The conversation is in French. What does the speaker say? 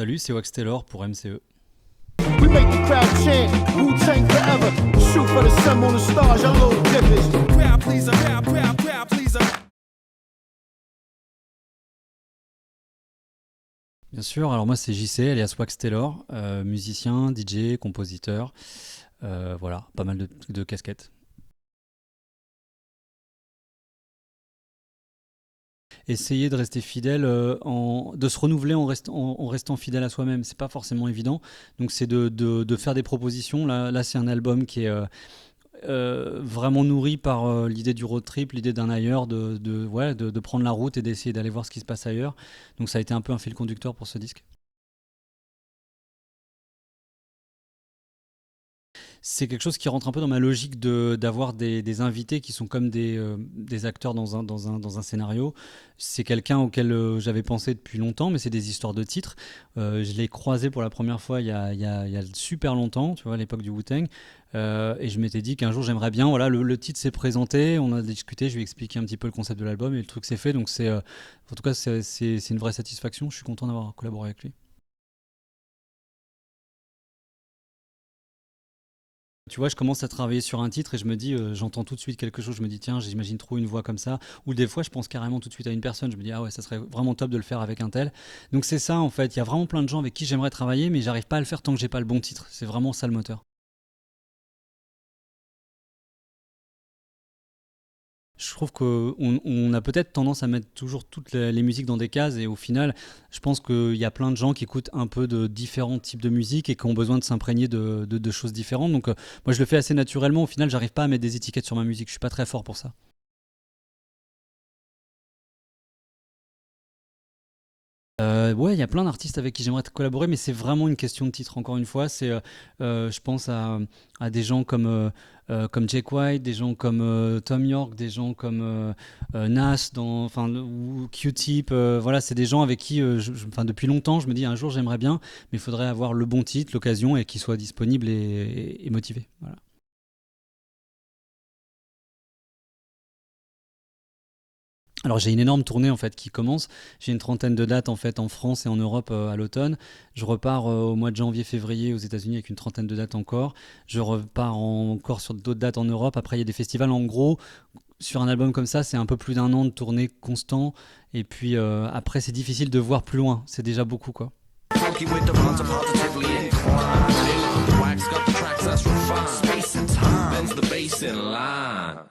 Salut, c'est Wax Taylor pour MCE. We make the crowd chant, Wu-Tang forever. Shoot for the sun on the stars, y'all little dippers. Crowd pleaser, crowd pleaser. Bien sûr, alors moi c'est JC, alias Wax Taylor, musicien, DJ, compositeur, voilà, pas mal de casquettes. Essayer de rester fidèle, de se renouveler en restant fidèle à soi-même, c'est pas forcément évident. Donc c'est de faire des propositions. Là c'est un album qui est vraiment nourri par l'idée du road trip, l'idée d'un ailleurs, de prendre la route et d'essayer d'aller voir ce qui se passe ailleurs. Donc ça a été un peu un fil conducteur pour ce disque. C'est quelque chose qui rentre un peu dans ma logique d'avoir des invités qui sont comme des acteurs dans un scénario. C'est quelqu'un auquel j'avais pensé depuis longtemps, mais c'est des histoires de titres. Je l'ai croisé pour la première fois il y a super longtemps, tu vois, à l'époque du Wu-Tang. Et je m'étais dit qu'un jour j'aimerais bien, voilà, le titre s'est présenté, on a discuté, je lui ai expliqué un petit peu le concept de l'album et le truc s'est fait. Donc en tout cas, c'est une vraie satisfaction. Je suis content d'avoir collaboré avec lui. Tu vois, je commence à travailler sur un titre et je me dis, j'entends tout de suite quelque chose, je me dis, tiens, j'imagine trop une voix comme ça. Ou des fois, je pense carrément tout de suite à une personne, je me dis, ah ouais, ça serait vraiment top de le faire avec un tel. Donc c'est ça, en fait, il y a vraiment plein de gens avec qui j'aimerais travailler, mais j'arrive pas à le faire tant que j'ai pas le bon titre. C'est vraiment ça le moteur. Je trouve qu'on a peut-être tendance à mettre toujours toutes les musiques dans des cases et au final, je pense qu'il y a plein de gens qui écoutent un peu de différents types de musique et qui ont besoin de s'imprégner de choses différentes. Donc moi, je le fais assez naturellement. Au final, j'arrive pas à mettre des étiquettes sur ma musique. Je suis pas très fort pour ça. Ouais, il y a plein d'artistes avec qui j'aimerais collaborer, mais c'est vraiment une question de titre, encore une fois. Je pense à des gens comme Jake White, des gens comme Tom York, des gens comme Nas, ou Q-Tip. Voilà, c'est des gens avec qui, enfin, depuis longtemps, je me dis un jour j'aimerais bien, mais il faudrait avoir le bon titre, l'occasion et qu'il soit disponible et motivé. Voilà. Alors j'ai une énorme tournée en fait qui commence. J'ai une trentaine de dates en fait en France et en Europe à l'automne. Je repars au mois de janvier-février aux États-Unis avec une trentaine de dates encore. Je repars encore sur d'autres dates en Europe. Après il y a des festivals. En gros, sur un album comme ça, c'est un peu plus d'un an de tournée constant. Et puis après c'est difficile de voir plus loin. C'est déjà beaucoup quoi. Funky with the runs are positively inclined. The wax got the tracks that's refined. Space and time bends the bass in line.